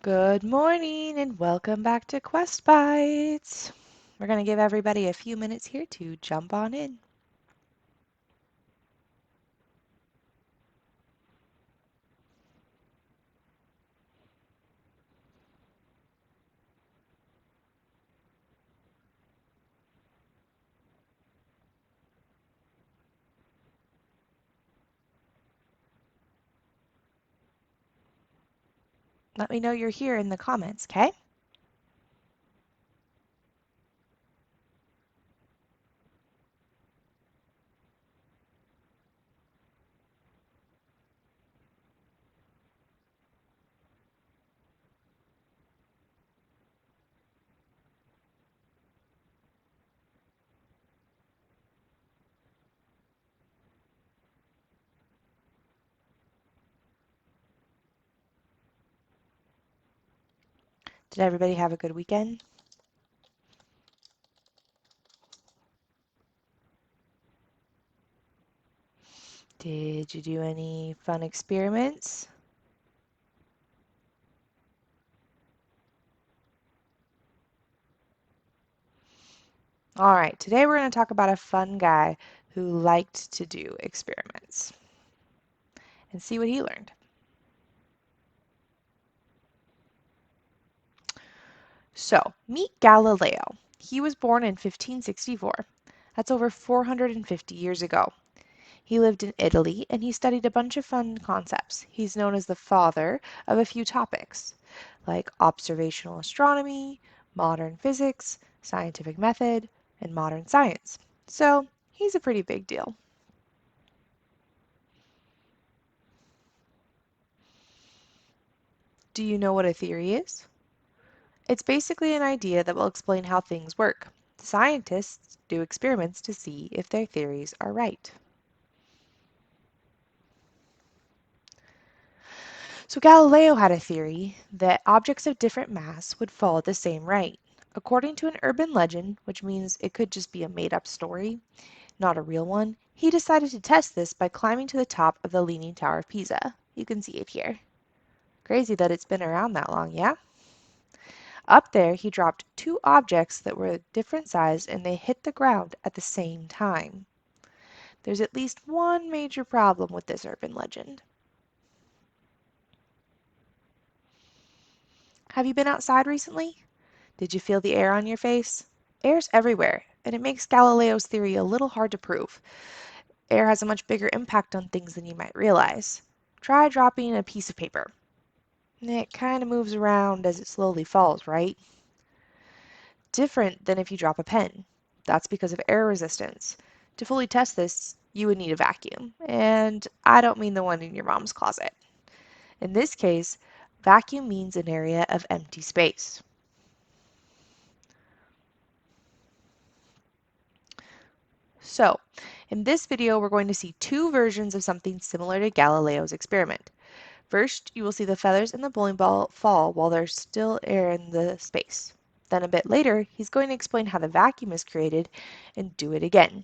Good morning and welcome back to Quest Bites. We're going to give everybody a few minutes here to jump on in. Let me know you're here in the comments, okay? Did everybody have a good weekend? Did you do any fun experiments? All right, today we're going to talk about a fun guy who liked to do experiments and see what he learned. So, meet Galileo. He was born in 1564. That's over 450 years ago. He lived in Italy and he studied a bunch of fun concepts. He's known as the father of a few topics like observational astronomy, modern physics, scientific method, and modern science. So he's a pretty big deal. Do you know what a theory is? It's basically an idea that will explain how things work. Scientists do experiments to see if their theories are right. So Galileo had a theory that objects of different mass would fall at the same rate. According to an urban legend, which means it could just be a made-up story, not a real one, he decided to test this by climbing to the top of the Leaning Tower of Pisa. You can see it here. Crazy that it's been around that long, yeah? Up there, he dropped two objects that were different size and they hit the ground at the same time. There's at least one major problem with this urban legend. Have you been outside recently? Did you feel the air on your face? Air's everywhere, and it makes Galileo's theory a little hard to prove. Air has a much bigger impact on things than you might realize. Try dropping a piece of paper. It kind of moves around as it slowly falls, right? Different than if you drop a pen. That's because of air resistance. To fully test this, you would need a vacuum, and I don't mean the one in your mom's closet. In this case, vacuum means an area of empty space. So, in this video, we're going to see two versions of something similar to Galileo's experiment. First, you will see the feathers in the bowling ball fall while there's still air in the space. Then a bit later, he's going to explain how the vacuum is created and do it again.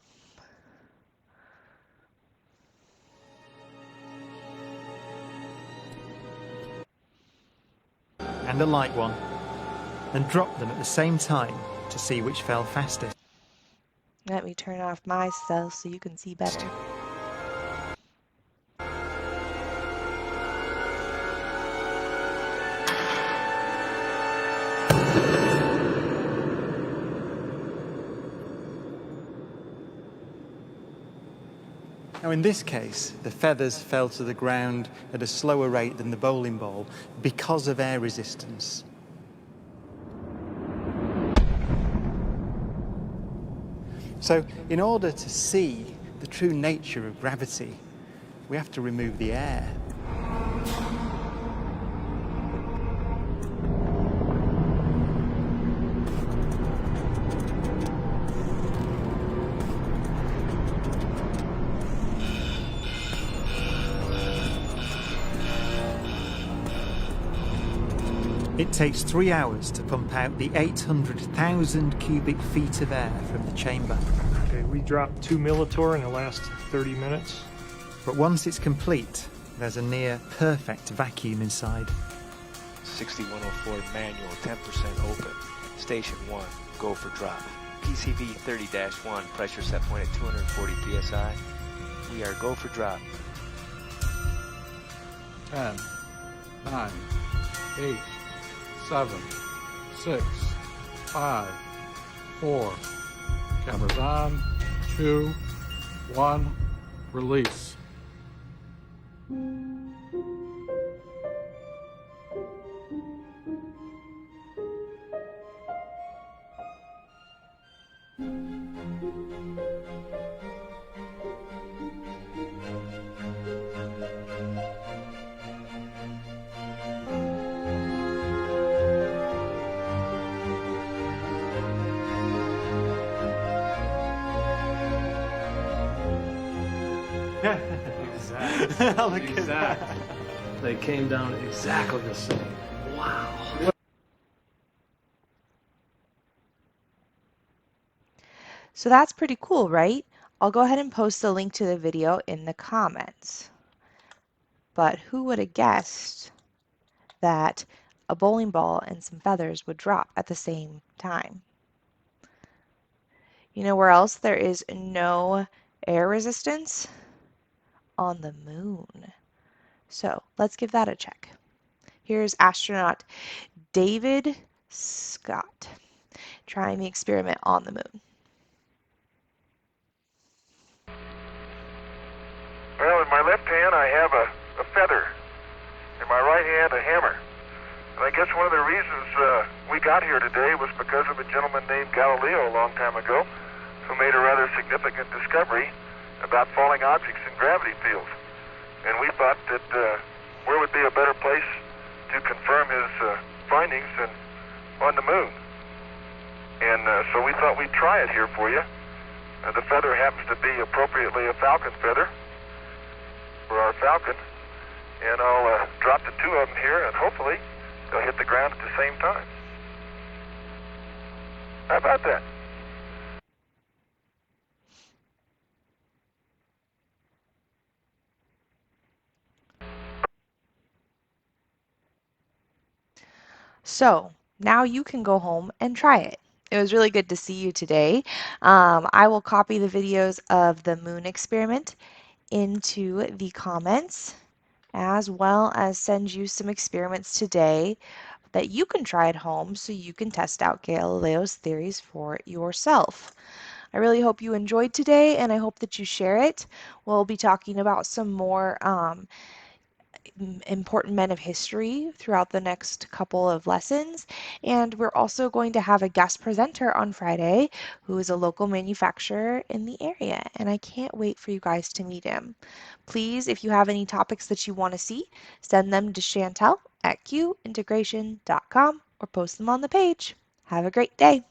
And a light one, and drop them at the same time to see which fell fastest. Let me turn off my cell so you can see better. Now in this case, the feathers fell to the ground at a slower rate than the bowling ball because of air resistance. So in order to see the true nature of gravity, we have to remove the air. It takes 3 hours to pump out the 800,000 cubic feet of air from the chamber. Okay, we dropped 2 millitorr in the last 30 minutes. But once it's complete, there's a near perfect vacuum inside. 6104 manual 10% open. Station 1, go for drop. PCV 30-1, pressure set point at 240 psi. We are go for drop. 10, 9, 8, 7, 6, 5, 4. Cameras on. 2, 1. Release. Exactly. Look at that. Exactly. They came down exactly the same. Wow. So that's pretty cool, right? I'll go ahead and post the link to the video in the comments. But who would have guessed that a bowling ball and some feathers would drop at the same time? You know where else there is no air resistance? On the moon. So let's give that a check. Here's astronaut David Scott trying the experiment on the moon. Well, in my left hand I have a feather. In my right hand a hammer. And I guess one of the reasons we got here today was because of a gentleman named Galileo a long time ago who made a rather significant discovery about falling objects in gravity fields. And we thought that where would be a better place to confirm his findings than on the moon. And so we thought we'd try it here for you. The feather happens to be appropriately a falcon feather for our falcon. And I'll drop the two of them here, and hopefully they'll hit the ground at the same time. How about that? So now you can go home and try it. It was really good to see you today. I will copy the videos of the moon experiment into the comments, as well as send you some experiments today that you can try at home so you can test out Galileo's theories for yourself. I really hope you enjoyed today, and I hope that you share it. We'll be talking about some more important men of history throughout the next couple of lessons. And we're also going to have a guest presenter on Friday who is a local manufacturer in the area. And I can't wait for you guys to meet him. Please, if you have any topics that you want to see, send them to Chantel at qintegration.com or post them on the page. Have a great day.